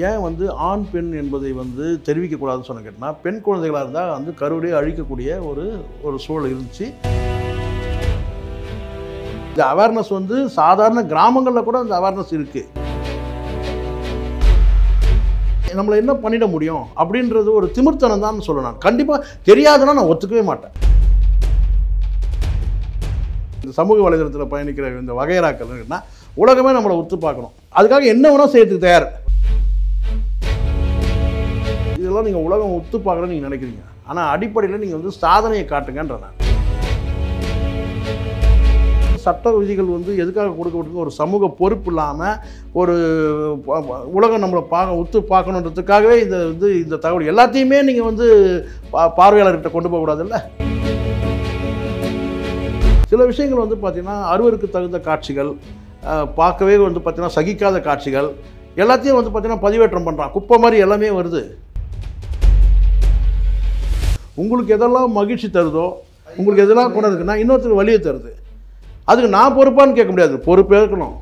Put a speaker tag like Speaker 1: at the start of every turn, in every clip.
Speaker 1: ஏன் வந்து ஆண் பெண் என்பதை வந்து தெரிவிக்கக்கூடாதுன்னு சொன்ன கேட்டால், பெண் குழந்தைகளாக இருந்தால் வந்து கருவிலே அழிக்கக்கூடிய ஒரு சூழல் இருந்துச்சு. இந்த அவேர்னஸ் வந்து சாதாரண கிராமங்களில் கூட அந்த அவேர்னஸ் இருக்குது. நம்மளை என்ன பண்ணிட முடியும் அப்படின்றது ஒரு திமிர்த்தனம் தான் சொல்ல. நான் கண்டிப்பாக தெரியாதுன்னா நான் ஒத்துக்கவே மாட்டேன். இந்த சமூக வலைதளத்தில் பயணிக்கிற இந்த வகையறாக்கள்னா உலகமே நம்மளை ஒத்து பார்க்கணும். அதுக்காக என்ன வேணால் செய்யறதுக்கு தயார். இதெல்லாம் நீங்கள் உலகம் ஒத்து பார்க்கணும்னு நீங்கள் நினைக்கிறீங்க. ஆனால் அடிப்படையில் நீங்கள் வந்து சாதனையை காட்டுங்கன்ற. நான் சட்ட விதிகள் வந்து எதுக்காக கொடுக்கப்பட்டிருக்கு? ஒரு சமூக பொறுப்பு இல்லாமல் ஒரு உலகம் நம்மளை ஒத்து பார்க்கணுன்றதுக்காகவே இந்த தகவல் எல்லாத்தையுமே நீங்கள் வந்து பார்வையாளர்கிட்ட கொண்டு போகக்கூடாதுல்ல. சில விஷயங்கள் வந்து பார்த்திங்கன்னா அருவருக்கு தகுந்த காட்சிகள், பார்க்கவே வந்து பார்த்திங்கன்னா சகிக்காத காட்சிகள் எல்லாத்தையும் வந்து பார்த்திங்கன்னா பதிவேற்றம் பண்ணுறான். குப்பை மாதிரி எல்லாமே வருது. உங்களுக்கு எதெல்லாம் மகிழ்ச்சி தருதோ, உங்களுக்கு எதெல்லாம் கொண்டு இருக்குன்னா இன்னொருத்தருக்கு வழியை தருது. அதுக்கு நான் பொறுப்பான்னு கேட்க முடியாது. பொறுப்பே இருக்கணும்.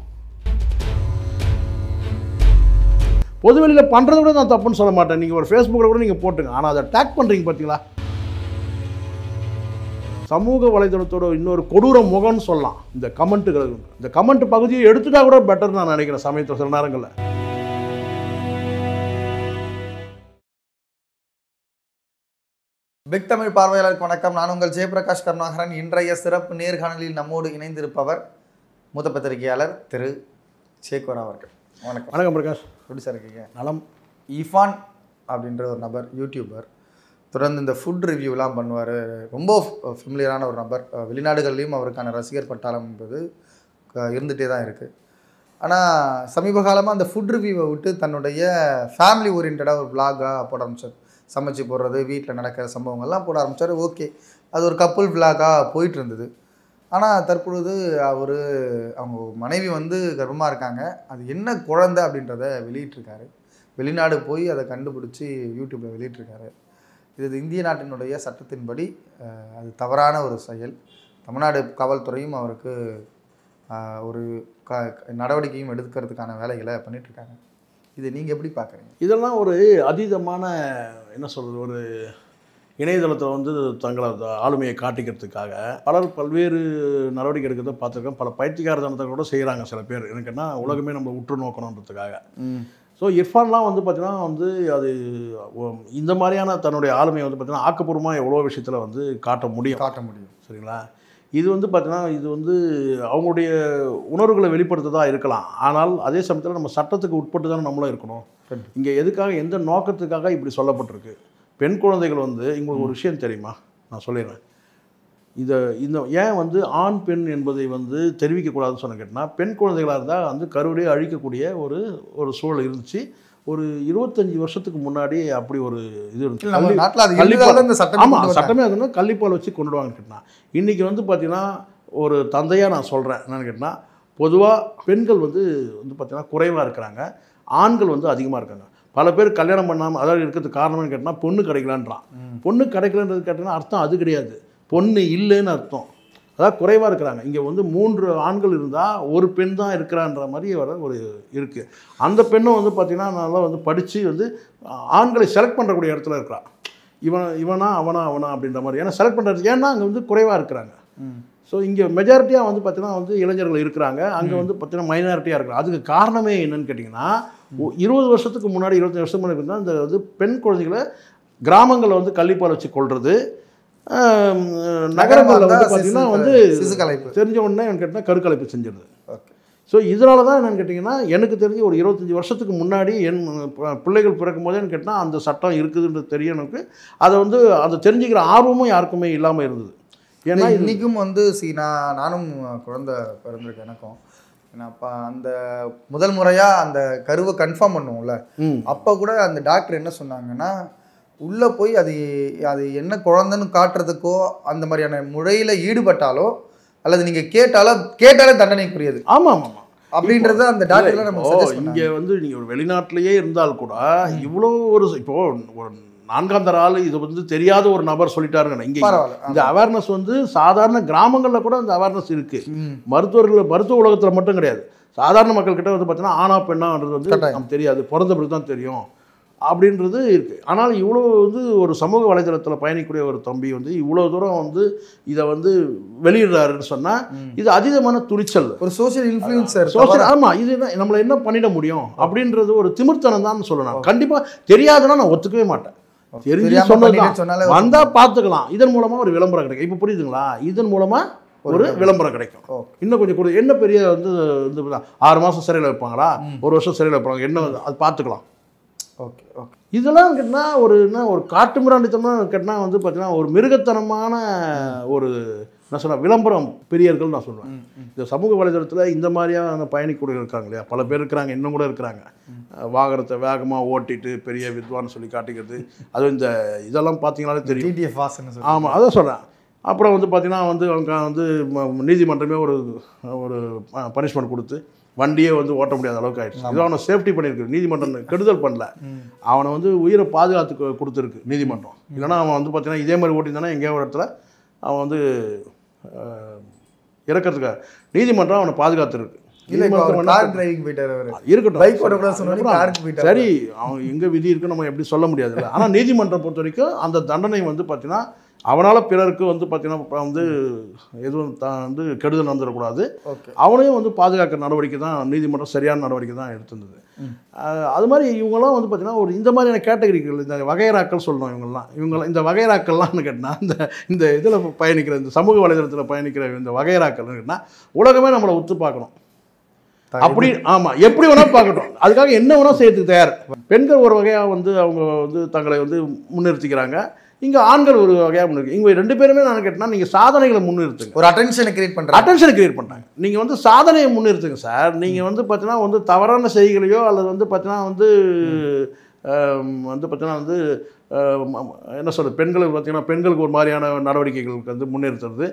Speaker 1: பொதுவெளியில் பண்ணுறத விட நான் தப்புன்னு சொல்ல மாட்டேன். நீங்கள் ஒரு ஃபேஸ்புக்கில் கூட நீங்கள் போட்டுங்க. ஆனால் அதை டேக் பண்ணுறீங்க பார்த்தீங்களா? சமூக வலைதளத்தோட இன்னொரு கொடூர முகம்னு சொல்லலாம் இந்த கமெண்ட்டுகள். இந்த கமெண்ட் பகுதியை எடுத்துட்டா கூட பெட்டர் நான் நினைக்கிறேன் சமயத்தில் சில நேரங்களில்.
Speaker 2: பிக் தமிழ் பார்வையாளருக்கு வணக்கம். நான் உங்கள் ஜெயபிரகாஷ் கருணாகரன். இன்றைய சிறப்பு நேர்காணலில் நம்மோடு இணைந்திருப்பவர் மூத்த பத்திரிகையாளர் திரு சேகோர் அவர்கள். வணக்கம்.
Speaker 1: வணக்கம் பிரகாஷ்.
Speaker 2: எப்படி சார் இருக்கீங்க?
Speaker 1: நலம்.
Speaker 2: இஃபான் அப்படின்ற ஒரு நபர், யூடியூபர், தொடர்ந்து இந்த ஃபுட் ரிவ்யூலாம் பண்ணுவார். ரொம்ப ஃபெமிலியரான ஒரு நபர். வெளிநாடுகள்லேயும் அவருக்கான ரசிகர் பட்டாளம் என்பது இருந்துகிட்டே தான் இருக்குது. ஆனால் சமீப காலமாக அந்த ஃபுட் ரிவ்யூவை விட்டு தன்னுடைய ஃபேமிலி ஓரியன்டாக ஒரு விளாகாக போட ஆரம்பித்தார். சமைச்சு போடுறது, வீட்டில் நடக்கிற சம்பவங்கள்லாம் போட ஆரம்பித்தார். ஓகே, அது ஒரு கப்புள் விளாகாக போயிட்டு இருந்தது. ஆனால் தற்பொழுது அவங்க மனைவி வந்து கர்ப்பமாக இருக்காங்க. அது என்ன குழந்தை அப்படின்றத வெளியிட்டிருக்காரு. வெளிநாடு போய் அதை கண்டுபிடிச்சி யூடியூப்பில் வெளியிட்டிருக்காரு. இது இந்திய நாட்டினுடைய சட்டத்தின்படி அது தவறான ஒரு செயல். தமிழ்நாடு காவல்துறையும் அவருக்கு ஒரு நடவடிக்கையும் எடுக்கிறதுக்கான வேலைகளை பண்ணிகிட்ருக்காங்க. இதை நீங்கள் எப்படி பார்க்குறீங்க?
Speaker 1: இதெல்லாம் ஒரு அதீதமான என்ன சொல்கிறது, ஒரு இணையதளத்தில் வந்து தங்களது ஆளுமையை காட்டிக்கிறதுக்காக பலர் பல்வேறு நடவடிக்கை எடுக்கிறத பார்த்துருக்கேன். பல பைத்தியகாரத்தனத்தை கூட செய்கிறாங்க சில பேர். எனக்குன்னா உலகமே நம்ம உற்று நோக்கணுன்றதுக்காக. ஸோ இர்ஃபான்லாம் வந்து பார்த்திங்கன்னா வந்து அது இந்த மாதிரியான தன்னுடைய ஆளுமையை வந்து பார்த்திங்கன்னா ஆக்கப்பூர்வமாக எவ்வளோ விஷயத்தில் வந்து காட்ட முடியும். சரிங்களா? இது வந்து பார்த்திங்கன்னா இது வந்து அவங்களுடைய உணர்வுகளை வெளிப்படுத்ததாக இருக்கலாம். ஆனால் அதே சமயத்தில் நம்ம சட்டத்துக்கு உட்பட்டு தானே நம்மளும் இருக்கணும். இங்கே எதுக்காக, எந்த நோக்கத்துக்காக இப்படி சொல்லப்பட்டிருக்கு? பெண் குழந்தைகள் வந்து இவங்களுக்கு ஒரு விஷயம் தெரியுமா? நான் சொல்லிடுறேன். இந்த ஏன் வந்து ஆண் பெண் என்பதை வந்து தெரிவிக்கக்கூடாதுன்னு சொன்ன கேட்டால், பெண் குழந்தைகளாக இருந்தால் வந்து கருவிலே அழிக்கக்கூடிய ஒரு சூழல் இருந்துச்சு. ஒரு 25 வருஷத்துக்கு முன்னாடி அப்படி ஒரு இது இருந்துச்சு. சட்டமே அதுன்னா கள்ளிப்பால் வச்சு கொண்டுடுவாங்கன்னு கேட்டால், இன்றைக்கி வந்து பார்த்திங்கன்னா ஒரு தந்தையாக நான் சொல்கிறேன் என்னென்னு கேட்டால், பொதுவாக பெண்கள் வந்து பார்த்திங்கன்னா குறைவாக இருக்கிறாங்க, ஆண்கள் வந்து அதிகமாக இருக்காங்க. பல பேர் கல்யாணம் பண்ணாமல் அதாவது இருக்கிறதுக்கு காரணம்னு கேட்டால் பொண்ணு கிடைக்கலான்றான். பொண்ணு கிடைக்கலன்றது கேட்டிங்கன்னா அர்த்தம் அது கிடையாது, பொண்ணு இல்லைன்னு அர்த்தம். அதாவது குறைவாக இருக்கிறாங்க. இங்கே வந்து 3 ஆண்கள் இருந்தால் ஒரு பெண் தான் இருக்கிறான்ற மாதிரி ஒரு இருக்குது. அந்த பெண்ணும் வந்து பார்த்திங்கன்னா நல்லா வந்து படித்து வந்து ஆண்களை செலக்ட் பண்ணுறக்கூடிய இடத்துல இருக்கிறான். இவனா அவனா அப்படின்ற மாதிரி. ஏன்னா செலக்ட் பண்ணுறது ஏன்னா அங்கே வந்து குறைவாக இருக்கிறாங்க. ஸோ இங்கே மெஜாரிட்டியாக வந்து பார்த்திங்கன்னா வந்து இளைஞர்கள் இருக்கிறாங்க, அங்கே வந்து பார்த்திங்கன்னா மைனாரிட்டியாக இருக்கிறாங்க. அதுக்கு காரணமே என்னன்னு கேட்டிங்கன்னா, 20 வருஷத்துக்கு முன்னாடி 25 வருஷத்துக்கு முன்னாடி இருந்தால் இந்த வந்து பெண் குழந்தைகளை கிராமங்களில் வந்து கள்ளிப்பால் வச்சு கொள்வது, நகரங்களில் வந்து பார்த்திங்கன்னா வந்து தெரிஞ்ச உடனே எனக்கு கேட்டால் கருக்கலைப்பு செஞ்சிருது. ஸோ இதனால தான் என்னென்னு கேட்டிங்கன்னா, எனக்கு தெரிஞ்சு ஒரு 25 வருஷத்துக்கு முன்னாடி என் பிள்ளைகள் பிறக்கும் போதே எனக்கு கேட்டால் அந்த சட்டம் இருக்குதுன்றது தெரியும் எனக்கு. அதை வந்து அதை தெரிஞ்சுக்கிற ஆர்வமும் யாருக்குமே இல்லாமல் இருந்தது.
Speaker 2: ஏன்னா இன்றைக்கும் வந்து நானும் குழந்தை பிறந்திருக்கேன் எனக்கும். ஏன்னா அப்போ அந்த முதல் முறையாக அந்த கருவை கன்ஃபார்ம் பண்ணுவோம்ல, அப்போ கூட அந்த டாக்டர் என்ன சொன்னாங்கன்னா, உள்ளே போய் அது என்ன குழந்தைன்னு காட்டுறதுக்கோ அந்த மாதிரியான முறையில் ஈடுபட்டாலோ அல்லது நீங்கள் கேட்டாலே தண்டனைக்குரியது. ஆமாம் அப்படின்றத அந்த டாக்டர்லாம் நம்ம இங்கே
Speaker 1: வந்து நீங்கள் ஒரு வெளிநாட்டிலேயே இருந்தால் கூட இவ்வளோ இப்போது ஒரு நான்காம் தர ஆள் இது வந்து தெரியாத ஒரு நபர் சொல்லிட்டாருங்க. இங்கே
Speaker 2: பரவாயில்ல.
Speaker 1: இந்த அவேர்னஸ் வந்து சாதாரண கிராமங்களில் கூட இந்த அவேர்னஸ் இருக்குது. மருத்துவ உலகத்தில் மட்டும் கிடையாது. சாதாரண மக்கள்கிட்ட வந்து பார்த்தீங்கன்னா ஆனா பெண்ணான்றது வந்து நமக்கு தெரியாது, பிறந்த பிறகு தான் தெரியும் அப்படின்றது இருக்குது. ஆனால் இவ்வளோ வந்து ஒரு சமூக வலைதளத்தில் பயணிக்கக்கூடிய ஒரு தம்பி வந்து இவ்வளோ தூரம் வந்து இதை வந்து வெளியிடுறாருன்னு சொன்னால் இது அதீதமான துணிச்சல்,
Speaker 2: ஒரு சோஷியல் இன்ஃப்ளூயன்சர்.
Speaker 1: ஆமாம், இது நம்மளை என்ன பண்ணிட முடியும் அப்படின்றது ஒரு திமிர்த்தனம் தான் சொல்லணும். கண்டிப்பாக தெரியாதுன்னா நான் ஒத்துக்கவே மாட்டேன். தெரிஞ்சு சொன்னது வந்தால் பார்த்துக்கலாம். இதன் மூலமாக ஒரு விளம்பரம் கிடைக்கும். இப்போ புரியுதுங்களா? இதன் மூலமாக ஒரு விளம்பரம் கிடைக்கும். இன்னும் கொஞ்சம் என்ன பெரிய வந்து 6 மாதம் சிறையில் வைப்பாங்களா, 1 வருஷம் சிறையில் வைப்பாங்க, என்ன அது பார்த்துக்கலாம்.
Speaker 2: Okay okay.
Speaker 1: இதெல்லாம் கேட்டால் ஒரு காட்டு மிராண்டித்தனம் கேட்டால் வந்து பார்த்தீங்கன்னா ஒரு மிருகத்தனமான ஒரு நான் சொன்ன விளம்பரம் பெரியர்கள் நான் சொல்லுவேன். இந்த சமூக வலைதளத்தில் இந்த மாதிரியான பயணிக்கூடிய இருக்காங்க இல்லையா, பல பேர் இருக்கிறாங்க, இன்னும் கூட இருக்கிறாங்க. வாகனத்தை வேகமாக ஓட்டிட்டு பெரிய வித்வான்னு சொல்லி காட்டிக்கிறது, அதுவும் இந்த இதெல்லாம் பார்த்தீங்கன்னாலே தெரியும். ஆமாம், அதான் சொல்கிறேன். அப்புறம் வந்து பார்த்தீங்கன்னா வந்து அவங்க வந்து நீதிமன்றமே ஒரு பனிஷ்மெண்ட் கொடுத்து வண்டியே வந்து ஓட்ட முடியாத அளவுக்கு ஆயிடுச்சு. இது அவனை சேஃப்டி பண்ணியிருக்கு. நீதிமன்றம் கெடுதல் பண்ணல, அவனை வந்து உயிரை பாதுகாத்து கொடுத்துருக்கு நீதிமன்றம். இல்லைனா அவன் வந்து பார்த்தீங்கன்னா இதே மாதிரி ஓட்டியிருந்தானா எங்கேயோ ஒரு இடத்துல அவன் வந்து இறக்கிறதுக்காக நீதிமன்றம் அவனை பாதுகாத்துருக்கு. சரி, அவன் எங்கே விதி இருக்குன்னு நம்ம எப்படி சொல்ல முடியாது. ஆனால் நீதிமன்றம் பொறுத்த வரைக்கும் அந்த தண்டனை வந்து பார்த்தீங்கன்னா அவனால் பிறருக்கு வந்து பார்த்தீங்கன்னா வந்து எதுவும் வந்து கெடுதல் நடந்துடக்கூடாது, அவனையும் வந்து பாதுகாக்கிற நடவடிக்கை தான் நீதிமன்றம் சரியான நடவடிக்கை தான் எடுத்திருந்தது. அது மாதிரி இவங்கெல்லாம் வந்து பார்த்தீங்கன்னா ஒரு இந்த மாதிரியான கேட்டகரிகள், இந்த வகைராக்கள் சொல்லணும். இவங்கெல்லாம் இந்த வகைராக்கள்லாம்னு கேட்டால் இந்த இதில் பயணிக்கிற இந்த சமூக வலைதளத்தில் பயணிக்கிற இந்த வகைராக்கள்னு கேட்டால் உலகமே நம்மளை உத்து பார்க்கணும். அப்படி ஆமாம், எப்படி வேணால் பார்க்கட்டும், அதுக்காக என்ன வேணால் செய்யறதுக்கு தயார். பெண்கள் ஒரு வகையாக வந்து அவங்க வந்து தங்களை வந்து முன்னிறுத்திக்கிறாங்க, இங்கே ஆண்கள் ஒரு வகையாக முன்னிருக்கு. இங்கே 2 பேருமே நான் கேட்டால் நீங்கள் சாதனைகளை முன்னிறுத்துங்க.
Speaker 2: ஒரு அட்டென்ஷனை கிரியேட் பண்ணுறாங்க.
Speaker 1: நீங்கள் வந்து சாதனையை முன்னிறுத்துங்க சார். நீங்கள் வந்து பார்த்தீங்கன்னா வந்து தவறான செய்திகளையோ அல்லது வந்து பார்த்தீங்கன்னா வந்து பார்த்தீங்கன்னா வந்து என்ன சொல்கிறது, பெண்களுக்கு ஒரு மாதிரியான நடவடிக்கைகளுக்கு வந்து முன்னிறுத்துறது,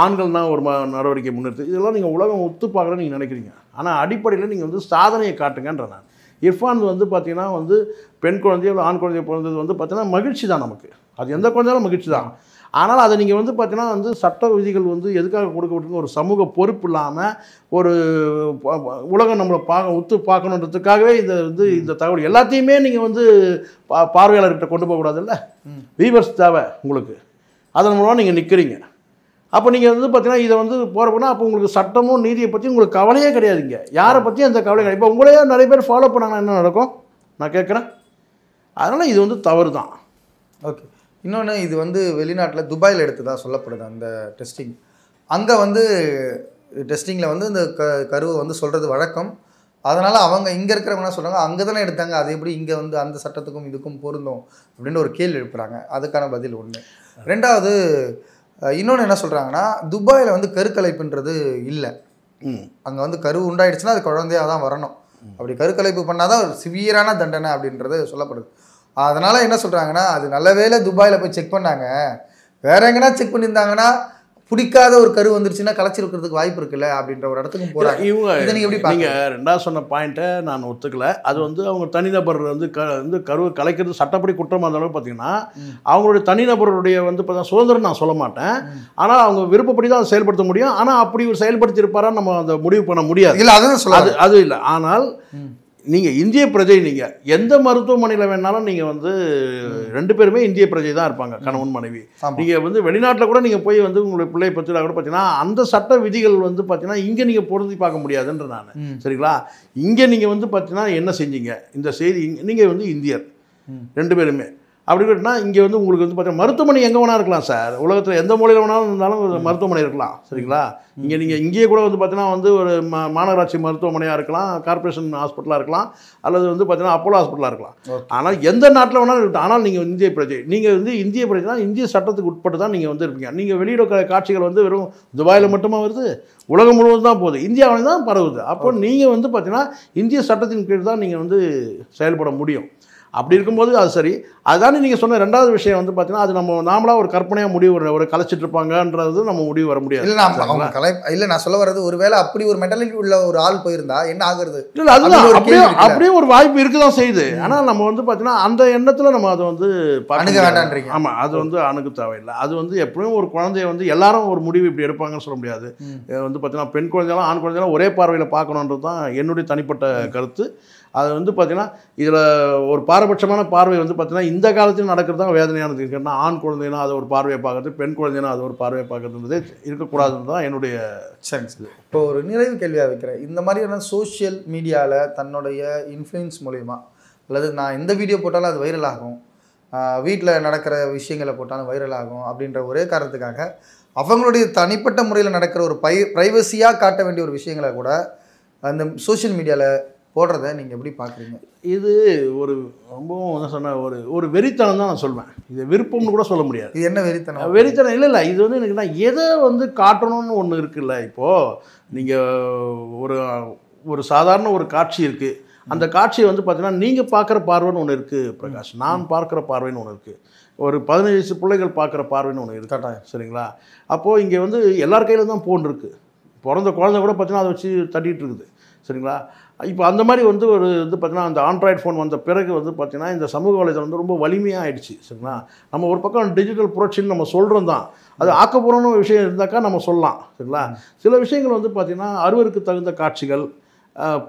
Speaker 1: ஆண்கள்னால் ஒரு நடவடிக்கை முன்னிறுத்து, இதெல்லாம் நீங்கள் உலகம் ஒத்து பார்க்குறேன்னு நீங்கள் நினைக்கிறீங்க. ஆனால் அடிப்படையில் நீங்கள் வந்து சாதனையை காட்டுங்கன்ற நான். இர்ஃபான் வந்து பார்த்தீங்கன்னா வந்து பெண் குழந்தையோ இல்லை ஆண் குழந்தைய பிறந்தது வந்து பார்த்தீங்கன்னா மகிழ்ச்சி தான் நமக்கு, அது எந்த குழந்தையாலும் மகிழ்ச்சி தான். ஆனால் அதை நீங்கள் வந்து பார்த்தீங்கன்னா வந்து சட்ட விதிகள் வந்து எதுக்காக கொடுக்கப்பட்டிருக்க, ஒரு சமூக பொறுப்பு இல்லாமல் ஒரு உலகம் நம்மளை உத்து பார்க்கணுன்றதுக்காகவே இந்த தகவல் எல்லாத்தையுமே நீங்கள் வந்து பார்வையாளர்கிட்ட கொண்டு போகக்கூடாதுல்ல. வீவர்ஸ் தேவை உங்களுக்கு, அதன் மூலம் நீங்கள் நிற்கிறீங்க. அப்போ நீங்கள் வந்து பார்த்தீங்கன்னா இதை வந்து போகிறப்போனா அப்போ உங்களுக்கு சட்டமும் நீதியை பற்றி உங்களுக்கு கவலையே கிடையாதுங்க. யாரை பற்றியும் அந்த கவலை கிடையாது. இப்போ உங்களையே நிறைய பேர் ஃபாலோ பண்ணாங்கன்னா என்ன நடக்கும் நான் கேட்குறேன். அதனால் இது வந்து தவறு தான்.
Speaker 2: ஓகே. இன்னொன்று, இது வந்து வெளிநாட்டில் துபாயில் எடுத்ததாக சொல்லப்படுது அந்த டெஸ்டிங். அங்கே வந்து டெஸ்டிங்கில் வந்து இந்த கருவை வந்து சொல்கிறது வழக்கம். அதனால் அவங்க இங்கே இருக்கிறவங்க என்ன சொல்கிறாங்க, அங்கே தானே எடுத்தாங்க, அது எப்படி இங்கே வந்து அந்த சட்டத்துக்கும் இதுக்கும் பொருந்தும் அப்படின்னு ஒரு கேள்வி எழுப்புறாங்க. அதுக்கான பதில் ஒன்று. ரெண்டாவது, இன்னொன்று என்ன சொல்கிறாங்கன்னா, துபாயில் வந்து கருக்கலைப்புன்றது இல்லை. அங்கே வந்து கரு உண்டாயிடுச்சுன்னா அது குழந்தையாக தான் வரணும். அப்படி கருக்கலைப்பு பண்ணால் தான் ஒரு சிவியரான தண்டனை அப்படின்றது சொல்லப்படுது. அதனால் என்ன சொல்கிறாங்கன்னா, அது நல்ல வேளை துபாயில் போய் செக் பண்ணாங்க, வேற எங்கன்னா செக் பண்ணியிருந்தாங்கன்னா பிடிக்காத ஒரு கரு வந்துருச்சுன்னா கலைச்சிருக்கிறதுக்கு வாய்ப்பு இருக்குல்ல அப்படின்ற ஒரு இடத்துக்கும் போகிறாங்க. இதை நீங்கள் எப்படி
Speaker 1: நீங்கள் ரெண்டாவது சொன்ன பாயிண்ட்டை நான் ஒத்துக்கல. அது வந்து அவங்க தனிநபர் வந்து கருவை கலைக்கிறது சட்டப்படி குற்றமாக இருந்தாலும் பார்த்தீங்கன்னா அவங்களுடைய தனிநபருடைய வந்து பார்த்தா சுதந்திரம் நான் சொல்ல மாட்டேன். ஆனால் அவங்க விருப்பப்படி தான் அதை செயல்படுத்த முடியும். ஆனால் அப்படி ஒரு செயல்படுத்தி இருப்பாரா நம்ம அதை முடிவு பண்ண முடியாது.
Speaker 2: இல்லை, அதுதான் சொல்ல
Speaker 1: அது இல்லை. ஆனால் நீங்கள் இந்திய பிரஜை, நீங்கள் எந்த மருத்துவமனையில் வேணாலும் நீங்கள் வந்து 2 பேருமே இந்திய பிரஜை தான் இருப்பாங்க, கணவன் மனைவி. நீங்கள் வந்து வெளிநாட்டில் கூட நீங்கள் போய் வந்து உங்களுடைய பிள்ளையை பற்றி கூட பார்த்தீங்கன்னா அந்த சட்ட விதிகள் வந்து பார்த்தீங்கன்னா இங்கே நீங்கள் பொருத்தி பார்க்க முடியாதுன்ற நான். சரிங்களா? இங்கே நீங்கள் வந்து பார்த்தீங்கன்னா என்ன செஞ்சீங்க, இந்த செய்தி நீங்கள் வந்து இந்தியர் 2 பேருமே அப்படி கேட்டினா இங்கே வந்து உங்களுக்கு வந்து பார்த்தீங்கன்னா மருத்துவமனை எங்கே வேணா இருக்கலாம் சார். உலகத்தில் எந்த மூலையில் வேணாலும் இருந்தாலும் ஒரு மருத்துவமனை இருக்கலாம். சரிங்களா? நீங்கள் இங்கேயே கூட வந்து பார்த்தீங்கன்னா வந்து ஒரு மாநகராட்சி மருத்துவமனையாக இருக்கலாம், கார்பரேஷன் ஹாஸ்பிட்டலாக இருக்கலாம், அல்லது வந்து பார்த்தீங்கன்னா அப்போலோ ஹாஸ்பிட்டலாக இருக்கலாம். ஆனால் எந்த நாட்டில் வேணாலும் இருக்கட்டும். ஆனால் நீங்கள் இந்திய பிரஜை, நீங்கள் வந்து இந்திய பிரஜை தான், இந்திய சட்டத்துக்கு உட்பட்டு தான் நீங்கள் வந்து இருப்பீங்க. நீங்கள் வெளியிட காட்சிகள் வந்து வெறும் துபாயில் மட்டுமா வருது, உலகம் முழுவதும் தான் போகுது, இந்தியாவில் தான் பரவுது. அப்போ நீங்கள் வந்து பார்த்தீங்கன்னா இந்திய சட்டத்தின் கீழ் தான் நீங்கள் வந்து செயல்பட முடியும். அப்படி இருக்கும்போது அது சரி. அதுதானே நீங்கள் சொன்ன ரெண்டாவது விஷயம் வந்து பார்த்தீங்கன்னா, அது நம்ம நாமளாக ஒரு கற்பனையாக முடிவு ஒரு கலைச்சிட்டு இருப்பாங்கன்றது நம்ம முடிவு வர முடியாது.
Speaker 2: இல்லை அவங்க இல்லை நான் சொல்ல வர்றது ஒருவேளை அப்படி ஒரு மென்டாலிட்டி உள்ள ஒரு ஆள் போயிருந்தா என்ன ஆகுறது?
Speaker 1: இல்லை அதுதான் அப்படியே ஒரு வாய்ப்பு இருக்க தான் செய்யுது. ஆனால் நம்ம வந்து பார்த்தீங்கன்னா அந்த எண்ணத்தில் நம்ம அதை வந்து
Speaker 2: அணுக வேண்டான்றீங்க.
Speaker 1: ஆமாம், அது வந்து அணுக தேவையில்லை. அது வந்து எப்படியும் ஒரு குழந்தைய வந்து எல்லாரும் ஒரு முடிவு இப்படி எடுப்பாங்கன்னு சொல்ல முடியாது. வந்து பார்த்தீங்கன்னா பெண் குழந்தைகளும் ஆண் குழந்தைகளும் ஒரே பார்வையில் பார்க்கணுன்றது தான் என்னுடைய தனிப்பட்ட கருத்து. அது வந்து பார்த்தீங்கன்னா இதில் ஒரு பாரபட்சமான பார்வை வந்து பார்த்தீங்கன்னா இந்த காலத்தில் நடக்கிறது தான் வேதனையானது. இருக்குன்னா ஆண் குழந்தைனா அதை ஒரு பார்வையை பார்க்கறது, பெண் குழந்தைனா அது ஒரு பார்வையை பார்க்கறதுன்றதே இருக்கக்கூடாதுன்னு தான் என்னுடைய
Speaker 2: சரி. இப்போ ஒரு நிறைவு கேள்வியாக வைக்கிறேன். இந்த மாதிரியான சோஷியல் மீடியாவில் தன்னுடைய இன்ஃப்ளூயன்ஸ் மூலிமா அல்லது நான் எந்த வீடியோ போட்டாலும் அது வைரல் ஆகும், வீட்டில் நடக்கிற விஷயங்களை போட்டாலும் வைரல் ஆகும் அப்படின்ற ஒரே காரணத்துக்காக அவங்களுடைய தனிப்பட்ட முறையில் நடக்கிற ஒரு ப்ரைவசியாக காட்ட வேண்டிய ஒரு விஷயங்களை கூட அந்த சோஷியல் மீடியாவில் போடுறத நீங்கள் எப்படி பார்க்குறீங்க?
Speaker 1: இது ஒரு ரொம்பவும் என்ன சொன்ன ஒரு வெறித்தனம் தான் நான் சொல்வேன். இது விருப்பம்னு கூட சொல்ல முடியாது.
Speaker 2: இது என்ன வெறித்தனம்?
Speaker 1: வெறித்தனம் இல்லை. இது வந்து எனக்கு நான் எதை வந்து காட்டணும்னு ஒன்று இருக்குல்ல. இப்போது நீங்கள் ஒரு சாதாரண ஒரு காட்சி இருக்குது. அந்த காட்சியை வந்து பார்த்தீங்கன்னா நீங்கள் பார்க்குற பார்வைன்னு ஒன்று இருக்குது பிரகாஷ், நான் பார்க்குற பார்வைன்னு ஒன்று இருக்குது, ஒரு 15 வயசு பிள்ளைகள் பார்க்குற பார்வைன்னு ஒன்று இருக்குது. சரிங்களா? அப்போது இங்கே வந்து எல்லார் கையில் தான் ஃபோன் இருக்குது. பிறந்த குழந்தை கூட பார்த்தீங்கன்னா அதை வச்சு தட்டிகிட்டு இருக்குது. சரிங்களா? இப்போ அந்த மாதிரி வந்து பார்த்தீங்கன்னா அந்த ஆண்ட்ராய்டு ஃபோன் வந்த பிறகு வந்து பார்த்தீங்கன்னா இந்த சமூக வலைதளம் வந்து ரொம்ப வலிமையாக ஆயிடுச்சு. சரிங்களா? நம்ம ஒரு பக்கம் டிஜிட்டல் புரட்சின்னு நம்ம சொல்கிறோம் தான், அது ஆக்கப்பூர்வமான விஷயம் இருந்தாக்கா நம்ம சொல்லலாம். சரிங்களா? சில விஷயங்கள் வந்து பார்த்தீங்கன்னா அருவருக்கு தகுந்த காட்சிகள்,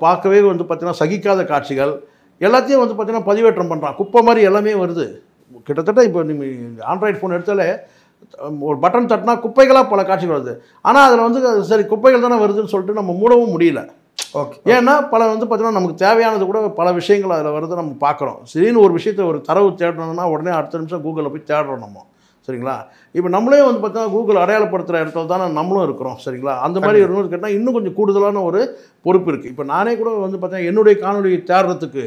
Speaker 1: பார்க்கவே வந்து பார்த்தீங்கன்னா சகிக்காத காட்சிகள் எல்லாத்தையும் வந்து பார்த்தீங்கன்னா பதிவேற்றம் பண்ணுறான். குப்பை மாதிரி எல்லாமே வருது. கிட்டத்தட்ட இப்போ நீங்கள் ஆண்ட்ராய்டு ஃபோன் எடுத்தாலே ஒரு பட்டன் தட்டினா குப்பைகளாக பல காட்சிகள் வருது. ஆனால் அதில் வந்து சரி குப்பைகள் தானே வருதுன்னு சொல்லிட்டு நம்ம மூடவும் முடியல.
Speaker 2: ஓகே.
Speaker 1: ஏன்னா பல வந்து பார்த்தீங்கன்னா நமக்கு தேவையானது கூட பல விஷயங்கள் அதில் வருது, நம்ம பார்க்குறோம். சரின்னு ஒரு விஷயத்தை ஒரு தரவு தேடணும்னா உடனே அடுத்த நிமிஷம் கூகுளில் போய் தேடுறோம் நம்ம. சரிங்களா? இப்போ நம்மளே வந்து பார்த்தீங்கன்னா கூகுள் அடையாளப்படுத்துகிற இடத்துல தானே நம்மளும் இருக்கிறோம். சரிங்களா? அந்த மாதிரி ஒரு கேட்டால் இன்னும் கொஞ்சம் கூடுதலான ஒரு பொறுப்பு இருக்குது. இப்போ நானே கூட வந்து பார்த்தீங்கன்னா என்னுடைய காணொலியை தேடுறதுக்கு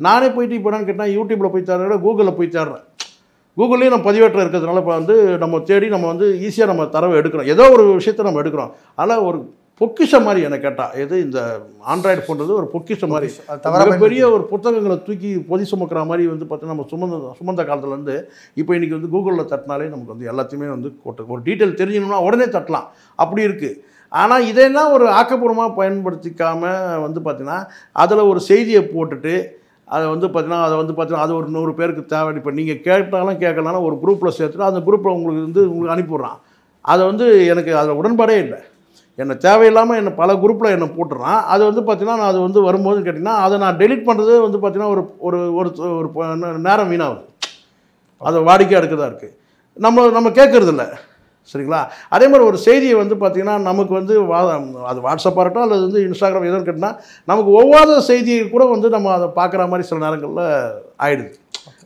Speaker 1: நானே போயிட்டு இப்போ என்னன்னு கேட்டால் யூடியூப்பில் போய் தேடுறத விட கூகுளில் போய் தேடுறேன். கூகுள்லேயும் நம்ம பதிவேற்றம் இருக்கிறதுனால இப்போ வந்து நம்ம தேடி நம்ம வந்து ஈஸியாக நம்ம தரவை எடுக்கிறோம், ஏதோ ஒரு விஷயத்தை நம்ம எடுக்கிறோம். அதனால் ஒரு பொக்கிஷம் மாதிரி என்னை கேட்டால் எது இந்த ஆண்ட்ராய்டு போன்றது ஒரு பொக்கிஷம் மாதிரி. பெரிய ஒரு புத்தகங்களை தூக்கி பொதி சுமக்கிற மாதிரி வந்து பார்த்தீங்கன்னா நம்ம சுமந்த காலத்துலேருந்து இப்போ இன்றைக்கி வந்து கூகுளில் தட்டினாலே நமக்கு வந்து எல்லாத்தையுமே வந்து ஒரு டீட்டெயில் தெரிஞ்சணும்னா உடனே தட்டலாம், அப்படி இருக்குது. ஆனால் இதெல்லாம் ஒரு ஆக்கப்பூர்வமாக பயன்படுத்திக்காமல் வந்து பார்த்திங்கன்னா அதில் ஒரு செய்தியை போட்டுட்டு அதை வந்து பார்த்தீங்கன்னா அது ஒரு 100 பேருக்கு தேவை. இப்போ நீங்கள் கேட்டாலும் கேட்கலாம் ஒரு குரூப்பில் சேர்த்துட்டு அந்த குரூப்பில் உங்களுக்கு அனுப்பிவிட்றான். அதை வந்து எனக்கு அதில் உடன்பாடே இல்லை. என்னை தேவையில்லாமல் என்னை பல குரூப்பில் என்னை போட்டுறான். அது வந்து பார்த்தீங்கன்னா நான் அது வந்து வரும்போது கேட்டிங்கன்னா அதை நான் டெலிட் பண்ணுறது வந்து பார்த்தீங்கன்னா ஒரு நேரம் வீணாகுது. அதை வாடிக்கையாக எடுக்கிறதா இருக்குது. நம்ம கேட்குறதில்ல. சரிங்களா? அதே மாதிரி ஒரு செய்தியை வந்து பார்த்திங்கன்னா நமக்கு வந்து அது வாட்ஸ்அப்பாக இருக்கட்டும் அல்லது வந்து இன்ஸ்டாகிராம் எதுன்னு கேட்டால் நமக்கு ஒவ்வாத செய்தியை கூட வந்து நம்ம அதை பார்க்குற மாதிரி சில நேரங்களில் ஆயிடுது.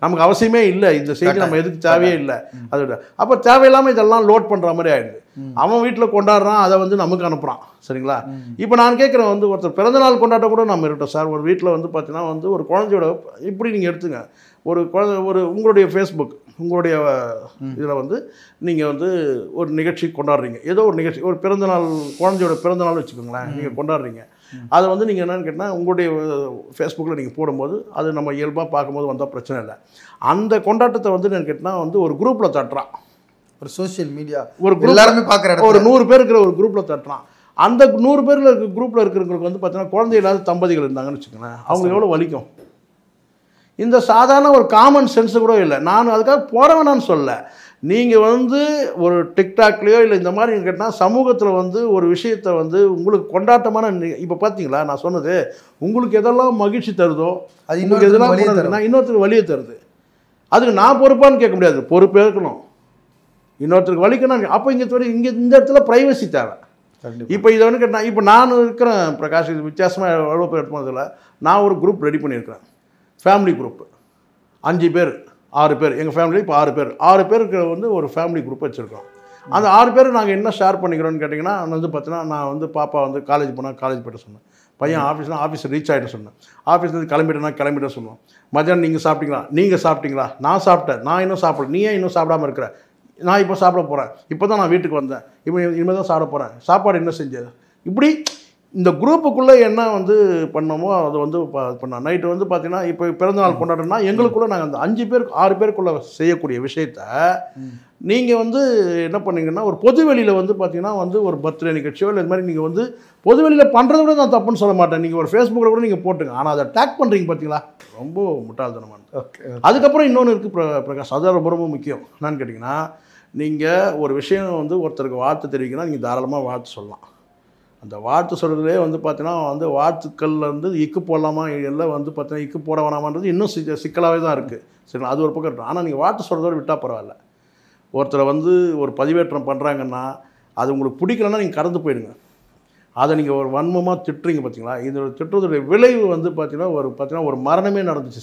Speaker 1: நமக்கு அவசியமே இல்லை, இந்த செய்தி நம்ம எதுக்கு தேவையே இல்லை. அதோட அப்போ தேவையில்லாமல் இதெல்லாம் லோட் பண்ணுற மாதிரி ஆயிடுது. அவன் வீட்டில் கொண்டாடுறான், அதை வந்து நமக்கு அனுப்புகிறான். சரிங்களா? இப்போ நான் கேட்குறேன் வந்து ஒருத்தர் பிறந்தநாள் கொண்டாட்ட கூட நம்ம இருக்கட்டும் சார். ஒரு வீட்டில் வந்து பார்த்தீங்கன்னா வந்து ஒரு குழந்தையோட இப்படி நீங்கள் எடுத்துங்க, ஒரு குழந்தை உங்களுடைய ஃபேஸ்புக் உங்களுடைய இதில் வந்து நீங்கள் வந்து ஒரு நிகழ்ச்சி கொண்டாடுறீங்க, ஏதோ ஒரு நிகழ்ச்சி, ஒரு பிறந்தநாள் குழந்தையோட பிறந்தநாள் வச்சுக்கோங்களேன், நீங்கள் கொண்டாடுறீங்க. அதை வந்து நீங்கள் என்னென்னு கேட்டால் உங்களுடைய ஃபேஸ்புக்கில் நீங்கள் போடும்போது அது நம்ம இயல்பாக பார்க்கும்போது வந்தால் பிரச்சனை இல்லை. அந்த கொண்டாட்டத்தை வந்து என்னென்னு கேட்டால் வந்து ஒரு குரூப்பில் தட்டுறான்.
Speaker 2: ஒரு சோஷியல் மீடியா
Speaker 1: ஒரு எல்லாருமே பார்க்குற ஒரு 100 பேர் இருக்கிற ஒரு குரூப்பில் தட்டுறான். அந்த 100 பேரில் இருக்கிற குரூப்பில் இருக்கிறவங்களுக்கு வந்து பார்த்தீங்கன்னா குழந்தை இல்லாத தம்பதிகள் இருந்தாங்கன்னு வச்சுக்கோங்களேன், அவங்களுக்கு எவ்வளோ வலிக்கும். இந்த சாதாரண ஒரு காமன் சென்ஸு கூட இல்லை. நான் அதுக்காக போட வேணான்னு சொல்ல. நீங்கள் வந்து ஒரு டிக்டாக்லேயோ இல்லை இந்த மாதிரி கேட்டால் சமூகத்தில் வந்து ஒரு விஷயத்தை வந்து உங்களுக்கு கொண்டாட்டமான இப்போ பார்த்தீங்களா நான் சொன்னது, உங்களுக்கு எதெல்லாம் மகிழ்ச்சி தருதோ அது இன்னொரு எதெல்லாம் இன்னொருத்தருக்கு வலியை தருது. அதுக்கு நான் பொறுப்பான்னு கேட்க முடியாது, பொறுப்பே இருக்கணும். இன்னொருத்தருக்கு வலிக்கணும். அப்போ இங்கே இந்த இடத்துல ப்ரைவசி தேவை. இப்போ இதை வந்து கேட்டால் இப்போ நான் இருக்கிறேன் பிரகாஷ், இது வித்தியாசமாக எவ்வளோ பேர் எடுப்பதில்லை. நான் ஒரு குரூப் ரெடி பண்ணியிருக்கிறேன், ஃபேமிலி குரூப்பு. 5 பேர் 6 பேர் எங்கள் ஃபேமிலி. இப்போ 6 பேருக்கு வந்து ஒரு ஃபேமிலி குரூப் வச்சுருக்கோம். அந்த 6 பேர் நாங்கள் என்ன ஷேர் பண்ணிக்கிறோன்னு கேட்டிங்கன்னா வந்து பார்த்தீங்கன்னா நான் வந்து பாப்பா வந்து காலேஜ் போனால் காலேஜ் போய்ட்டு சொன்னேன், பையன் ஆஃபீஸ் ரீச் ஆகிட்டு சொன்னேன், ஆஃபீஸ்லேருந்து கிளம்பிட்டு சொன்னோம். மத்தியானம் நீங்கள் சாப்பிட்டீங்களா? நான் சாப்பிட்டேன். நான் இன்னும் சாப்பிடல. நீ ஏன் இன்னும் சாப்பிடாமல் இருக்கிற? நான் இப்போ சாப்பிட போகிறேன். இப்போ தான் நான் வீட்டுக்கு வந்தேன். இனிமேல் தான் சாப்பிட போகிறேன். சாப்பாடு என்ன செஞ்சது? இப்படி இந்த குரூப்புக்குள்ளே என்ன வந்து பண்ணோமோ அதை வந்து பண்ணோம். நைட்டு வந்து பார்த்தீங்கன்னா இப்போ பிறந்தநாள் கொண்டாடுறோம்னா எங்களுக்குள்ளே நாங்கள் அந்த 5 பேர் 6 பேருக்குள்ளே செய்யக்கூடிய விஷயத்த நீங்கள் வந்து என்ன பண்ணீங்கன்னா ஒரு பொது வெளியில் வந்து பார்த்தீங்கன்னா வந்து ஒரு பர்த்டே நிகழ்ச்சியோ இல்லை இந்த மாதிரி நீங்கள் வந்து பொது வெளியில் பண்ணுறத விட நான் தப்புன்னு சொல்ல மாட்டேன். நீங்கள் ஒரு ஃபேஸ்புக்கில் கூட நீங்கள் போட்டுங்க. ஆனால் அதை டேக் பண்ணுறீங்க பார்த்தீங்களா, ரொம்ப முட்டாள்தனமான.
Speaker 2: ஓகே.
Speaker 1: அதுக்கப்புறம் இன்னொன்று இருக்குது பிரகாஷ், அது ரொம்ப முக்கியம். என்னன்னு கேட்டிங்கன்னா, நீங்கள் ஒரு விஷயம் வந்து ஒருத்தருக்கு வாழ்த்து தெரிவிக்கணும், நீங்கள் தாராளமாக வாழ்த்து சொல்லலாம். அந்த வாழ்த்து சொல்கிறதுலே வந்து பார்த்தீங்கன்னா வந்து வாழ்த்துக்களில் வந்து இக்கு போடலாமா எல்லாம் வந்து பார்த்தீங்கன்னா இக்கு போட வேணாமான்றது இன்னும் சிக்கலாகவே தான் இருக்குது. சரிங்களா, அது ஒரு பக்கம் இருக்கும். ஆனால் நீங்கள் வாழ்த்து சொல்கிறதோடு விட்டால் பரவாயில்ல. ஒருத்தரை வந்து ஒரு பதிவேற்றம் பண்ணுறாங்கன்னா அது உங்களுக்கு பிடிக்கலன்னா நீங்கள் கடந்து போயிடுங்க. அதை நீங்கள் ஒரு வன்மமாக திட்டுறீங்க பார்த்தீங்களா, இது திட்டுறதுடைய விளைவு வந்து பார்த்தீங்கன்னா ஒரு மரணமே நடந்துச்சு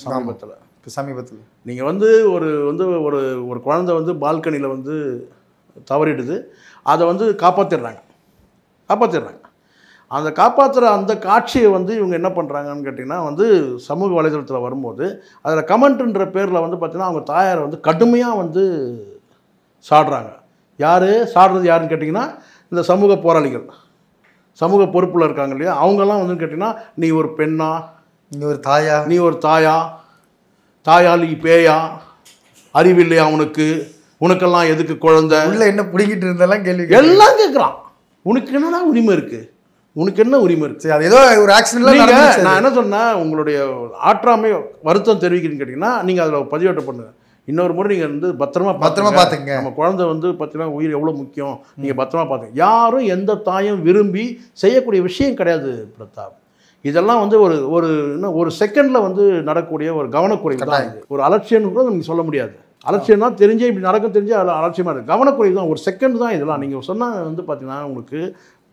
Speaker 1: சமீபத்தில். நீங்கள் வந்து ஒரு குழந்தை வந்து பால்கனியில் வந்து தவறிடுது, அதை வந்து காப்பாற்றிடுறாங்க. அந்த காப்பாற்றுற அந்த காட்சியை வந்து இவங்க என்ன பண்ணுறாங்கன்னு கேட்டிங்கன்னா வந்து சமூக வலைதளத்தில் வரும்போது அதில் கமெண்ட்டுன்ற பேரில் வந்து பார்த்திங்கன்னா அவங்க தாயாரை வந்து கடுமையாக வந்து சாடுறாங்க. சாடுறது யாருன்னு கேட்டிங்கன்னா இந்த சமூக போராளிகள், சமூக பொறுப்பில் இருக்காங்க இல்லையா, அவங்கெல்லாம் வந்து கேட்டிங்கன்னா நீ ஒரு பெண்ணா, நீ ஒரு தாயா நீ பேயா, அறிவில்லையா உனக்கெல்லாம் எதுக்கு குழந்தை,
Speaker 2: உள்ள என்ன பிடிக்கிட்டு இருந்தெல்லாம் கேள்வி
Speaker 1: எல்லாம் கேட்குறான். உனக்கு என்னடா உரிமை இருக்குது, உனக்கு என்ன உரிமை இருக்குது?
Speaker 2: அது ஏதோ ஒரு ஆக்சிடென்ட்ல
Speaker 1: நான் என்ன சொன்னேன், உங்களுடைய ஆற்றாமை வருத்தம் தெரிவிக்கிறீங்கன்னு கேட்டிங்கன்னா நீங்கள் அதில் பதிவேற்றம் பண்ணுங்க. இன்னொரு முறை நீங்கள் வந்து பத்திரமா
Speaker 2: பார்த்துங்க.
Speaker 1: நம்ம குழந்தை வந்து பார்த்தீங்கன்னா உயிர் எவ்வளோ முக்கியம், நீங்கள் பத்திரமா பார்த்துங்க. யாரும் எந்த தாயும் விரும்பி செய்யக்கூடிய விஷயம் கிடையாது பிரதாப். இதெல்லாம் வந்து ஒரு செகண்டில் வந்து நடக்கக்கூடிய ஒரு கவனக்குறைவு தான் இது. ஒரு அலட்சியம்னு கூட நீங்கள் சொல்ல முடியாது. அலட்சியம் தான் தெரிஞ்சே இப்படி நடக்க தெரிஞ்சு அதில் அலட்சியமாக இருக்குது. கவனக்குறைவு தான், ஒரு செகண்ட் தான் இதெல்லாம். நீங்கள் சொன்னால் வந்து பார்த்தீங்கன்னா உங்களுக்கு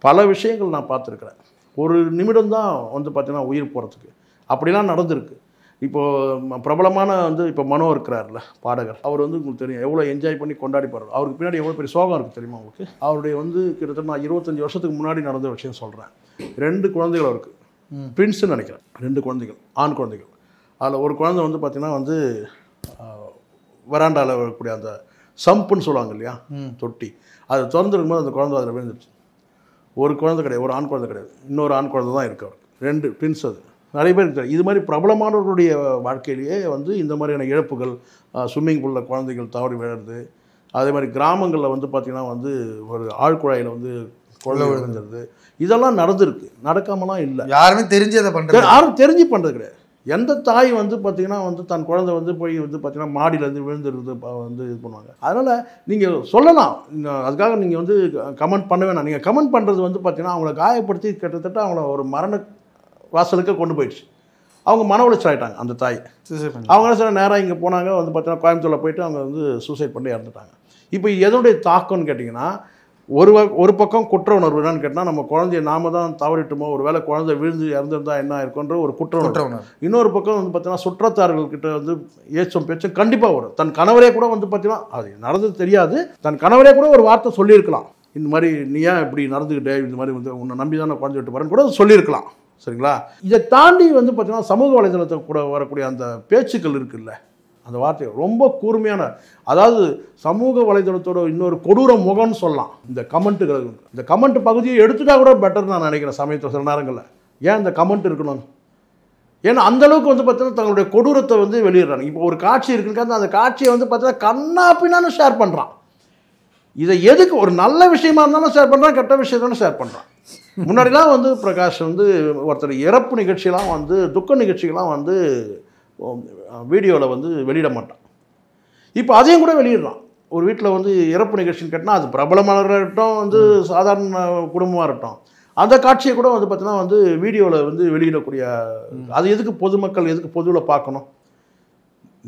Speaker 1: பல விஷயங்கள் நான் பார்த்துருக்குறேன். ஒரு நிமிடம் தான் வந்து பார்த்தீங்கன்னா உயிர் போகிறதுக்கு அப்படிலாம் நடந்திருக்கு. இப்போது பிரபலமான வந்து இப்போ மனோ இருக்கிறார்ல பாடகர், அவர் வந்து உங்களுக்கு தெரியும் எவ்வளோ என்ஜாய் பண்ணி கொண்டாடி போகிறார். அவருக்கு பின்னாடி எவ்வளோ பெரிய சோகம் இருக்குது தெரியுமா உங்களுக்கு? அவருடைய வந்து கிட்டத்தட்ட நான் 25 வருஷத்துக்கு முன்னாடி நடந்த விஷயம் சொல்கிறேன். 2 குழந்தைகள் அவருக்கு, ட்வின்ஸ்ன்னு நினைக்கிறேன், 2 குழந்தைகள், ஆண் குழந்தைகள். அதில் ஒரு குழந்தை வந்து பார்த்தீங்கன்னா வந்து வராண்டாவில் வரக்கூடிய அந்த சம்புன்னு சொல்லுவாங்க இல்லையா, தொட்டி, அது திறந்துருக்கும்போது அந்த குழந்தை அதில் விழுந்துருச்சு. ஒரு குழந்தை கிடையாது, ஒரு ஆண் குழந்தை கிடையாது, இன்னொரு ஆண் குழந்தை தான் இருக்குது அவருக்கு. 2 ட்வின்ஸ். அது நிறைய பேர் இருக்காரு. இது மாதிரி பிரபலமானவர்களுடைய வாழ்க்கையிலேயே வந்து இந்த மாதிரியான இழப்புகள், ஸ்விம்மிங் பூலில் குழந்தைகள் தவறி விழுறது, அதே மாதிரி கிராமங்களில் வந்து பார்த்திங்கன்னா வந்து ஒரு ஆழ்குழாயில் வந்து குழந்தை விழுந்துருது, இதெல்லாம் நடந்திருக்கு, நடக்காமலாம் இல்லை.
Speaker 2: யாருமே தெரிஞ்சு அதை பண்ணுறது,
Speaker 1: யாரும் தெரிஞ்சு பண்ணுறது கிடையாது. எந்த தாய் வந்து பார்த்திங்கன்னா வந்து தன் குழந்தை வந்து போய் வந்து பார்த்திங்கன்னா மாடியிலேருந்து விழுந்துருது வந்து இது பண்ணுவாங்க. அதனால் நீங்கள் சொல்லலாம், அதுக்காக நீங்கள் வந்து கமெண்ட் பண்ண வேணாம். நீங்கள் கமெண்ட் பண்ணுறது வந்து பார்த்திங்கன்னா அவங்கள காயப்படுத்தி கிட்டத்தட்ட அவங்கள ஒரு மரண வாசலுக்கு கொண்டு போயிடுச்சு. அவங்க மன உளைச்சல் ஆகிட்டாங்க அந்த தாய். அவங்க சில நேரம் இங்கே போனாங்க, வந்து பார்த்தீங்கன்னா கோயம்புத்தூரில் போயிட்டு அவங்க வந்து சூசைட் பண்ணி இறந்துட்டாங்க. இப்போ எதனுடைய தாக்கம்னு கேட்டிங்கன்னா ஒரு பக்கம் குற்ற உணர்வு என்னன்னு கேட்டால், நம்ம குழந்தைய நாம தான் தவறிட்டுமோ, ஒரு வேளை குழந்தை விழுந்து இறந்துருந்தா என்ன இருக்குன்ற ஒரு குற்ற உணர்வு. இன்னொரு பக்கம் வந்து பார்த்தீங்கன்னா சுற்றத்தார்கள்கிட்ட வந்து ஏச்சம் பேச்சும் கண்டிப்பாக வரும். தன் கணவரே கூட வந்து பார்த்தீங்கன்னா அது நடந்தது தெரியாது, தன் கணவரே கூட ஒரு வார்த்தை சொல்லியிருக்கலாம், இந்த மாதிரி நீ ஏன் இப்படி நடந்துக்கிட்டே, இந்த மாதிரி வந்து உன்னை நம்பி தானே குழந்தை விட்டு வரேன்னு கூட சொல்லியிருக்கலாம். சரிங்களா, இதை தாண்டி வந்து பார்த்தீங்கன்னா சமூக வலைதளத்தை கூட வரக்கூடிய அந்த பேச்சுக்கள் இருக்குல்ல, அந்த வார்த்தை ரொம்ப கூர்மையான, அதாவது சமூக வலைதளத்தோட இன்னொரு கொடூர முகம்னு சொல்லலாம் இந்த கமெண்ட்டுகள். இந்த கமெண்ட் பகுதியை எடுத்துட்டா கூட பெட்டர் நான் நினைக்கிறேன் சமயத்தில் சில நேரங்களில். ஏன் இந்த கமெண்ட் இருக்கணும்? ஏன்னா அந்தளவுக்கு வந்து பார்த்தீங்கன்னா தங்களுடைய கொடூரத்தை வந்து வெளியிடுறாங்க. இப்போ ஒரு காட்சி இருக்குன்னு அந்த காட்சியை வந்து பார்த்தீங்கன்னா கண்ணா பின்னான்னு ஷேர் பண்ணுறான். இதை எதுக்கு, ஒரு நல்ல விஷயமா இருந்தாலும் ஷேர் பண்ணுறான், கெட்ட விஷயத்தாலும் ஷேர் பண்ணுறான். முன்னாடிலாம் வந்து பிரகாஷ் வந்து ஒருத்தர் இறப்பு நிகழ்ச்சியெல்லாம் வந்து துக்க நிகழ்ச்சிகள்லாம் வந்து வீடியோவில் வந்து வெளியிட மாட்டான். இப்போ அதையும் கூட வெளியிடலாம். ஒரு வீட்டில் வந்து இறப்பு நிகழ்ச்சின்னு கேட்டால் அது பிரபலமாக இருக்கட்டும், வந்து சாதாரண குடும்பமாக இருக்கட்டும், அந்த காட்சியை கூட வந்து பார்த்தீங்கன்னா வந்து வீடியோவில் வந்து வெளியிடக்கூடிய, அது எதுக்கு பொதுமக்கள் எதுக்கு பொதுவில் பார்க்கணும்?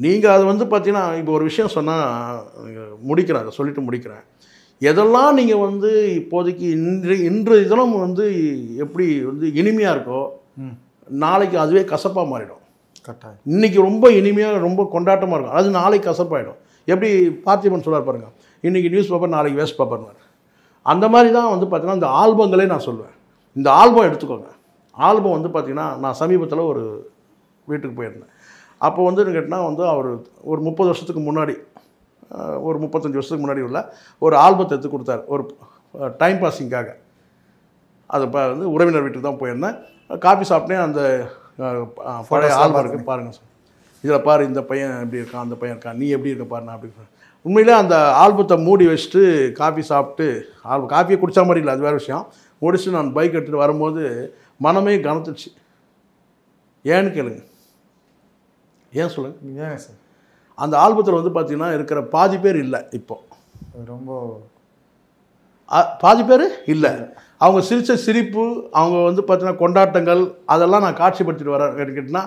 Speaker 1: நீங்கள் அது வந்து பார்த்தீங்கன்னா இப்போ ஒரு விஷயம் சொன்னால் முடிக்கிறேன், அதை சொல்லிட்டு முடிக்கிறேன். எதெல்லாம் நீங்கள் வந்து இப்போதைக்கு இன்று இதெல்லாம் வந்து எப்படி வந்து இனிமையாக இருக்கோ, நாளைக்கு அதுவே கசப்பாக மாறிடும்.
Speaker 2: கரெக்டாக.
Speaker 1: இன்றைக்கி ரொம்ப இனிமையாக ரொம்ப கொண்டாட்டமாக இருக்கும், அது நாளைக்கு கசப்பாயிடும். எப்படி பார்த்திபன் சொல்லுவார் பாருங்கள், இன்றைக்கி நியூஸ் பேப்பர் நாளைக்கு வேஸ்ட் பேப்பர்னார். அந்த மாதிரி தான் வந்து பார்த்திங்கன்னா இந்த ஆல்பங்களே நான் சொல்லுவேன். இந்த ஆல்பம் எடுத்துக்கோங்க. ஆல்பம் வந்து பார்த்திங்கன்னா நான் சமீபத்தில் ஒரு வீட்டுக்கு போயிருந்தேன். அப்போ வந்து கேட்டால் வந்து அவர் ஒரு 30 வருஷத்துக்கு முன்னாடி, ஒரு 35 வருஷத்துக்கு முன்னாடி உள்ள ஒரு ஆல்பத்தை எடுத்து கொடுத்தார், ஒரு டைம் பாஸிங்காக. அது வந்து உறவினர் வீட்டுக்கு தான் போயிருந்தேன். காஃபி சாப்பிட்டேன். அந்த பழைய ஆல்பம் இருக்குது பாருங்கள் சார். இதில் பாரு, இந்த பையன் எப்படி இருக்கான், அந்த பையன் இருக்கான், நீ எப்படி இருக்க பாரு, நான் அப்படி. உண்மையிலே அந்த ஆல்பத்தை மூடி வச்சுட்டு காஃபி சாப்பிட்டு, காஃபியை குடித்தா மாதிரி இல்லை, அது வேறு விஷயம், முடிச்சுட்டு நான் பைக் எடுத்துகிட்டு வரும்போது மனமே கனத்துச்சு. ஏன்னு கேளுங்க. ஏன் சொல்லுங்கள்.
Speaker 2: ஏன் சார்?
Speaker 1: அந்த ஆல்பத்தில் வந்து பார்த்திங்கன்னா இருக்கிற பாதி பேர் இல்லை. இப்போ
Speaker 2: ரொம்ப
Speaker 1: பாதி பேர் இல்லை. அவங்க சிரித்த சிரிப்பு, அவங்க வந்து பார்த்தீங்கன்னா கொண்டாட்டங்கள், அதெல்லாம் நான் காட்சிப்படுத்திட்டு வரேன். கேட்டிங்கன்னா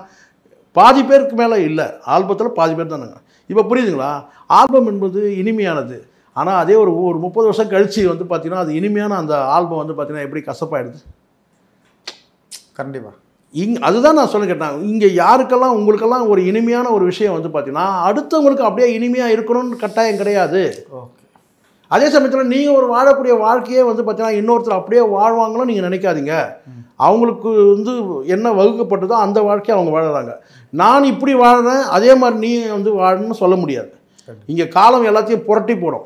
Speaker 1: பாதி பேருக்கு மேலே இல்லை. ஆல்பத்தில் பாதி பேர் தானுங்க. இப்போ புரியுதுங்களா? ஆல்பம் என்பது இனிமையானது. ஆனால் அதே ஒரு 30 வருஷம் கழித்து வந்து பார்த்திங்கன்னா அது இனிமையான அந்த ஆல்பம் வந்து பார்த்திங்கன்னா எப்படி கசப்பாயிடுது.
Speaker 2: கண்டிப்பாக.
Speaker 1: அதுதான் நான் சொல்ல கேட்டேன். இங்கே யாருக்கெல்லாம் உங்களுக்கெல்லாம் ஒரு இனிமையான ஒரு விஷயம் வந்து பார்த்தீங்கன்னா அடுத்தவங்களுக்கு அப்படியே இனிமையாக இருக்கணும்னு கட்டாயம் கிடையாது.
Speaker 2: ஓகே.
Speaker 1: அதே சமயத்தில் நீங்கள் ஒரு வாழக்கூடிய வாழ்க்கையே வந்து பார்த்தீங்கன்னா இன்னொருத்தர் அப்படியே வாழ்வாங்களும் நீங்கள் நினைக்காதீங்க. அவங்களுக்கு வந்து என்ன வகுக்கப்பட்டதோ அந்த வாழ்க்கையை அவங்க வாழறாங்க. நான் இப்படி வாழ்கிறேன், அதே மாதிரி நீ வந்து வாழணும்னு சொல்ல முடியாது. இங்கே காலம் எல்லாத்தையும் புரட்டி போடும்.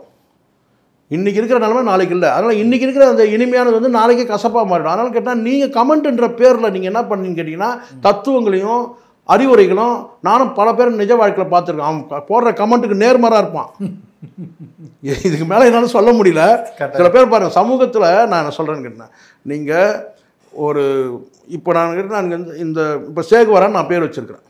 Speaker 1: இன்றைக்கி இருக்கிற நிலைமை நாளைக்கு இல்லை. அதனால் இன்றைக்கி இருக்கிற அந்த இனிமையானது வந்து நாளைக்கு கசப்பாக மாறிடும். அதனால் கேட்டால் நீங்கள் கமெண்ட்ன்ற பேரில் நீங்கள் என்ன பண்ணீங்கன்னு கேட்டிங்கன்னா தத்துவங்களையும் அறிவுரைகளும் நானும் பல பேர் நிஜ வாழ்க்கையில் பார்த்துருக்கேன். அவன் போடுற கமெண்ட்டுக்கு நேர்மாறாக இருப்பான். இதுக்கு மேலே என்னால் சொல்ல முடியல. சில பேர் பாருங்கள், சமூகத்தில் நான் என்ன சொல்கிறேன்னு கேட்டேன். நீங்கள் ஒரு இப்போ நான் இந்த இப்போ சேகுவரான்னு நான் பேர் வச்சுருக்கிறேன்.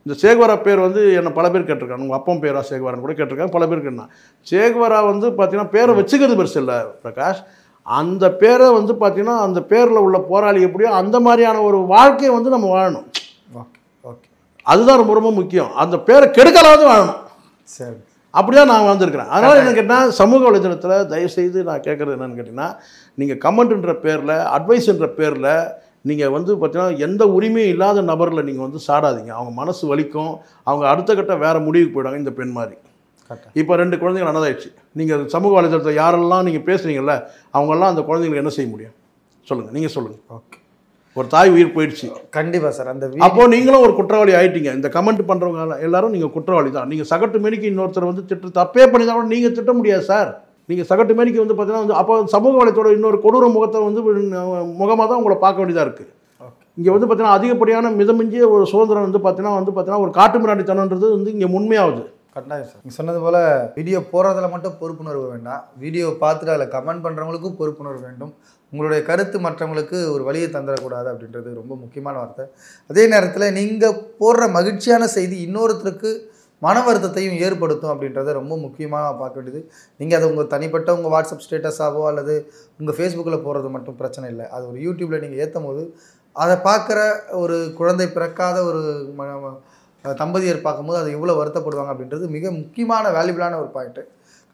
Speaker 1: இந்த சேகுவரா பேர் வந்து என்னை பல பேர் கேட்டிருக்காங்க. உங்கள் அப்பம் பேரா சேகுவரான்னு கூட கேட்டிருக்காங்க. பல பேர் கேட்டான். சேகுவரா வந்து பார்த்தீங்கன்னா பேரை வச்சுக்கிறது பெருசு இல்லை பிரகாஷ். அந்த பேரை வந்து பார்த்தீங்கன்னா அந்த பேரில் உள்ள போராளி எப்படியோ அந்த மாதிரியான ஒரு வாழ்க்கையை வந்து நம்ம வாழணும்.
Speaker 2: Okay okay.
Speaker 1: அதுதான் ரொம்ப ரொம்ப முக்கியம். அந்த பேரை கெடுக்கலாவது வாழணும்.
Speaker 2: சரி. அப்படிதான்
Speaker 1: நான் வந்திருக்கிறேன். அதனால் என்ன கேட்டால் சமூக வலைதளத்தில் தயவுசெய்து நான் கேட்குறது என்னென்னு கேட்டிங்கன்னா, நீங்கள் கமெண்ட்ன்ற பேரில் அட்வைஸ்ன்ற பேரில் நீங்கள் வந்து பார்த்தீங்கன்னா எந்த உரிமையும் இல்லாத நபரில் நீங்கள் வந்து சாடாதீங்க. அவங்க மனசு வலிக்கும். அவங்க அடுத்த கட்ட வேறு முடிவுக்கு போயிடுவாங்க. இந்த பெண் மாதிரி இப்போ 2 குழந்தைகள் நல்லதாயிடுச்சு. நீங்கள் சமூக வலைதளத்தில் யாரெல்லாம் நீங்கள் பேசுகிறீங்கள அவங்கெல்லாம் அந்த குழந்தைங்களுக்கு என்ன செய்ய முடியும் சொல்லுங்கள். நீங்கள் சொல்லுங்கள்.
Speaker 2: ஓகே.
Speaker 1: ஒரு தாய் உயிர் போயிடுச்சு.
Speaker 2: கண்டிப்பாக சார். அந்த
Speaker 1: அப்போ நீங்களும் ஒரு குற்றவாளி ஆகிட்டீங்க. இந்த கமெண்ட் பண்ணுறவங்க எல்லாரும் நீங்கள் குற்றவாளி தான். நீங்கள் சகட்டு மேனிக்கு இன்னொருத்தர் வந்து தப்பே பண்ணி தான் கூட நீங்கள் திட்ட முடியாது சார். நீங்கள் சகட்டு மேனிக்கு வந்து பார்த்தீங்கன்னா வந்து அப்போ சமூக வலைத்தோட இன்னொரு கொடூர முகத்தை வந்து முகமாக தான் உங்களை பார்க்க வேண்டியதாக இருக்குது. இங்கே வந்து பார்த்தீங்கன்னா அதிகப்படியான மிதமிஞ்சிய ஒரு சுதந்திரம் வந்து பார்த்தீங்கன்னா ஒரு காட்டு மிராண்டித்தனன்றது வந்து இங்கே உண்மையாகுது.
Speaker 2: கட்டாயம் சார். நீங்கள் சொன்னது போல் வீடியோ போடுறதுல மட்டும் பொறுப்புணர்வு வேண்டாம். வீடியோ பார்த்துட்டு அதில் கமெண்ட் பண்ணுறவங்களுக்கும் பொறுப்புணர்வு வேண்டும். உங்களுடைய கருத்து மற்றவங்களுக்கு ஒரு வழியை தந்துடக்கூடாது அப்படின்றது ரொம்ப முக்கியமான வார்த்தை. அதே நேரத்தில் நீங்கள் போடுற மகிழ்ச்சியான செய்தி இன்னொருத்தருக்கு மன வருத்தத்தையும் ஏற்படுத்தும் அப்படின்றத ரொம்ப முக்கியமாக பார்க்க வேண்டியது. நீங்கள் அதை உங்கள் தனிப்பட்ட உங்கள் வாட்ஸ்அப் ஸ்டேட்டஸாகவோ அல்லது உங்கள் ஃபேஸ்புக்கில் போடுறது மட்டும் பிரச்சனை இல்லை. அது ஒரு யூடியூப்பில் நீங்கள் ஏற்றும் போது அதை பார்க்குற ஒரு குழந்தை பிறக்காத ஒரு தம்பதியர் பார்க்கும்போது அது எவ்வளோ வருத்தப்படுவாங்க அப்படின்றது மிக முக்கியமான வேல்யூபிளான ஒரு பாயிண்ட்டு.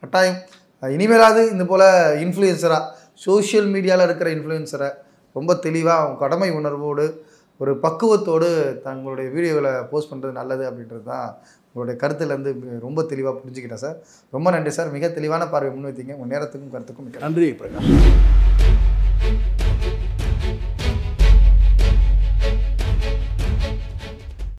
Speaker 2: கட்டாயம் இனிமேலாவது இந்த போல் இன்ஃப்ளூயன்சராக சோஷியல் மீடியாவில் இருக்கிற இன்ஃப்ளூயன்சரை ரொம்ப தெளிவாக அவங்க கடமை உணர்வோடு ஒரு பக்குவத்தோடு தங்களுடைய வீடியோவில் போஸ்ட் பண்ணுறது நல்லது அப்படின்றது தான் உங்களுடைய கருத்துலேருந்து ரொம்ப தெளிவாக புரிஞ்சுக்கிட்டேன் சார். ரொம்ப நன்றி சார். மிக தெளிவான பார்வை முன்வைத்தீங்க. உங்கள் நேரத்துக்கும் கருத்துக்கும்
Speaker 1: நன்றி பிரகாஷ்.